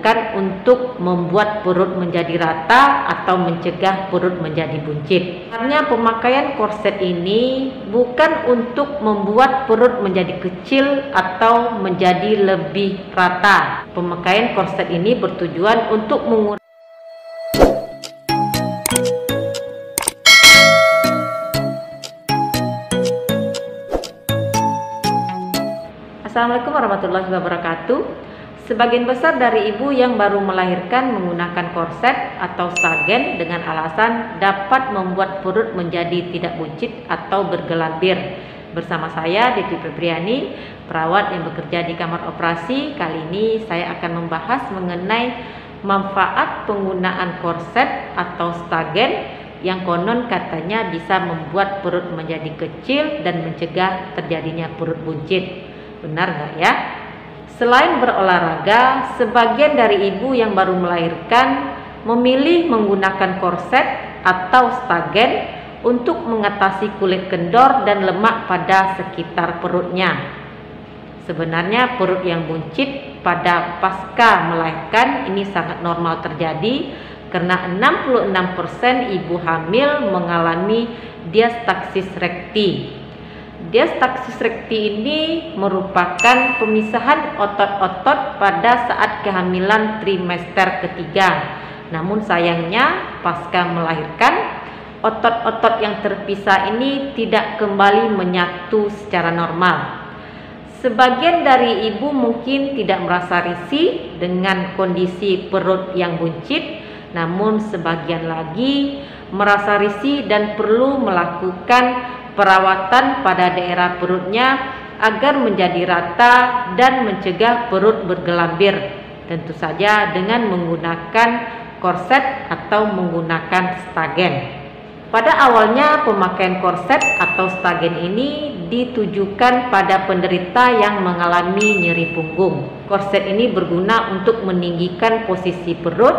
bukan untuk membuat perut menjadi rata atau mencegah perut menjadi buncit. Sebenarnya pemakaian korset ini bukan untuk membuat perut menjadi kecil atau menjadi lebih rata. Pemakaian korset ini bertujuan untuk mengurangi Assalamualaikum warahmatullahi wabarakatuh. Sebagian besar dari ibu yang baru melahirkan menggunakan korset atau stagen dengan alasan dapat membuat perut menjadi tidak buncit atau bergelambir. Bersama saya, Devi Febriani, perawat yang bekerja di kamar operasi. Kali ini saya akan membahas mengenai manfaat penggunaan korset atau stagen yang konon katanya bisa membuat perut menjadi kecil dan mencegah terjadinya perut buncit. Benar nggak ya? Selain berolahraga, sebagian dari ibu yang baru melahirkan memilih menggunakan korset atau stagen untuk mengatasi kulit kendor dan lemak pada sekitar perutnya. Sebenarnya perut yang buncit pada pasca melahirkan ini sangat normal terjadi karena 66% ibu hamil mengalami diastaksis rekti. Diastaksis rekti ini merupakan pemisahan otot-otot pada saat kehamilan trimester ketiga. Namun sayangnya pasca melahirkan, otot-otot yang terpisah ini tidak kembali menyatu secara normal. Sebagian dari ibu mungkin tidak merasa risih dengan kondisi perut yang buncit, namun sebagian lagi merasa risih dan perlu melakukan perawatan pada daerah perutnya agar menjadi rata dan mencegah perut bergelambir, tentu saja dengan menggunakan korset atau menggunakan stagen. Pada awalnya pemakaian korset atau stagen ini ditujukan pada penderita yang mengalami nyeri punggung. Korset ini berguna untuk meninggikan posisi perut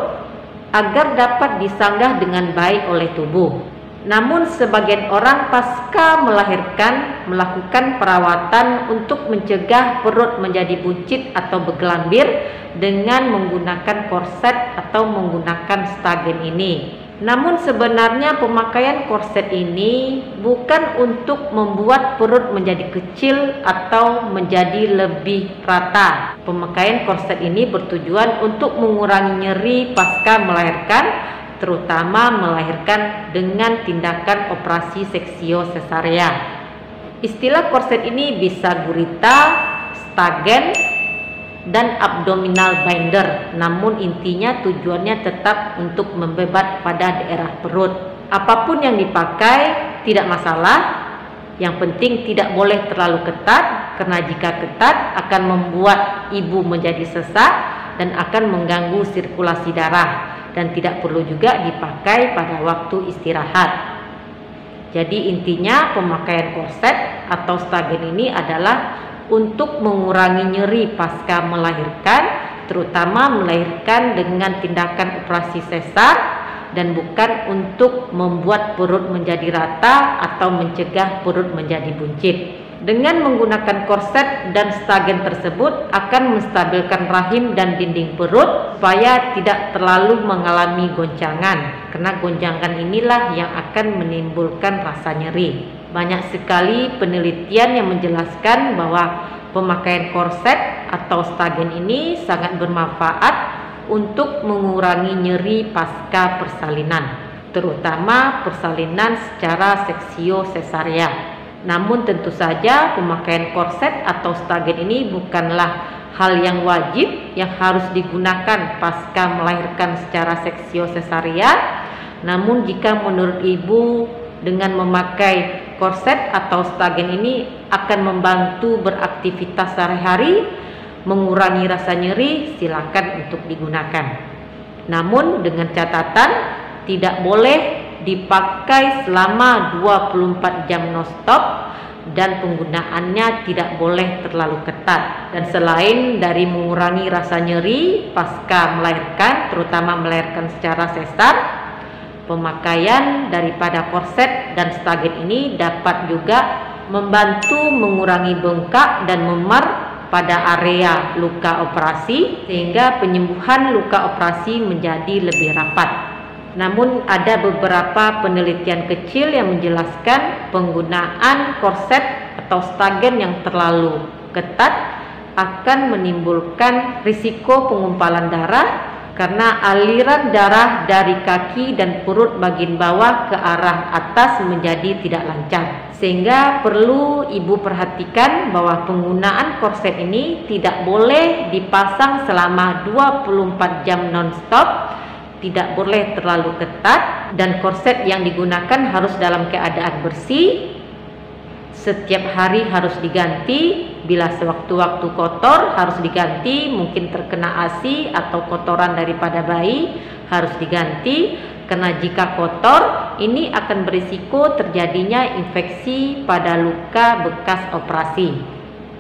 agar dapat disanggah dengan baik oleh tubuh. Namun sebagian orang pasca melahirkan melakukan perawatan untuk mencegah perut menjadi buncit atau bergelambir dengan menggunakan korset atau menggunakan stagen ini. Namun sebenarnya pemakaian korset ini bukan untuk membuat perut menjadi kecil atau menjadi lebih rata. Pemakaian korset ini bertujuan untuk mengurangi nyeri pasca melahirkan, terutama melahirkan dengan tindakan operasi seksio sesarea. Istilah korset ini bisa gurita, stagen, dan abdominal binder. Namun intinya tujuannya tetap untuk membebat pada daerah perut. Apapun yang dipakai tidak masalah. Yang penting tidak boleh terlalu ketat, karena jika ketat akan membuat ibu menjadi sesak dan akan mengganggu sirkulasi darah. Dan tidak perlu juga dipakai pada waktu istirahat. Jadi intinya pemakaian korset atau stagen ini adalah untuk mengurangi nyeri pasca melahirkan, terutama melahirkan dengan tindakan operasi sesar, dan bukan untuk membuat perut menjadi rata atau mencegah perut menjadi buncit. Dengan menggunakan korset dan stagen tersebut akan menstabilkan rahim dan dinding perut supaya tidak terlalu mengalami goncangan, karena goncangan inilah yang akan menimbulkan rasa nyeri. Banyak sekali penelitian yang menjelaskan bahwa pemakaian korset atau stagen ini sangat bermanfaat untuk mengurangi nyeri pasca persalinan, terutama persalinan secara seksio sesarea. Namun tentu saja pemakaian korset atau stagen ini bukanlah hal yang wajib yang harus digunakan pasca melahirkan secara seksio sesarian. Namun jika menurut ibu dengan memakai korset atau stagen ini akan membantu beraktivitas sehari-hari, mengurangi rasa nyeri, silakan untuk digunakan. Namun dengan catatan tidak boleh dipakai selama 24 jam non-stop dan penggunaannya tidak boleh terlalu ketat. Dan selain dari mengurangi rasa nyeri pasca melahirkan, terutama melahirkan secara sesar, pemakaian daripada korset dan stagen ini dapat juga membantu mengurangi bengkak dan memar pada area luka operasi sehingga penyembuhan luka operasi menjadi lebih rapat. Namun ada beberapa penelitian kecil yang menjelaskan penggunaan korset atau stagen yang terlalu ketat akan menimbulkan risiko pengumpalan darah karena aliran darah dari kaki dan perut bagian bawah ke arah atas menjadi tidak lancar. Sehingga perlu ibu perhatikan bahwa penggunaan korset ini tidak boleh dipasang selama 24 jam non-stop, tidak boleh terlalu ketat, dan korset yang digunakan harus dalam keadaan bersih. Setiap hari harus diganti, bila sewaktu-waktu kotor harus diganti, mungkin terkena ASI atau kotoran daripada bayi harus diganti, karena jika kotor ini akan berisiko terjadinya infeksi pada luka bekas operasi.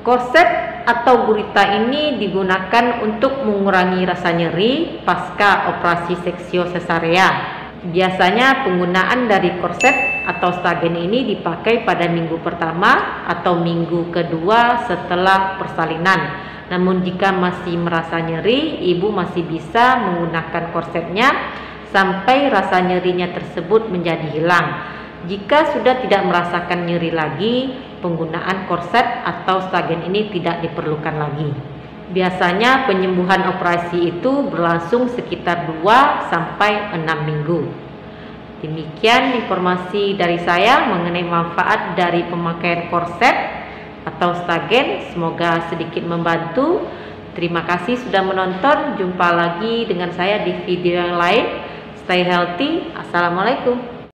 Korset atau gurita ini digunakan untuk mengurangi rasa nyeri pasca operasi seksio sesarea. Biasanya penggunaan dari korset atau stagen ini dipakai pada minggu pertama atau minggu kedua setelah persalinan. Namun jika masih merasa nyeri, ibu masih bisa menggunakan korsetnya sampai rasa nyerinya tersebut menjadi hilang. Jika sudah tidak merasakan nyeri lagi, penggunaan korset atau stagen ini tidak diperlukan lagi. Biasanya penyembuhan operasi itu berlangsung sekitar 2 sampai 6 minggu. Demikian informasi dari saya mengenai manfaat dari pemakaian korset atau stagen. Semoga sedikit membantu. Terima kasih sudah menonton. Jumpa lagi dengan saya di video yang lain. Stay healthy. Assalamualaikum.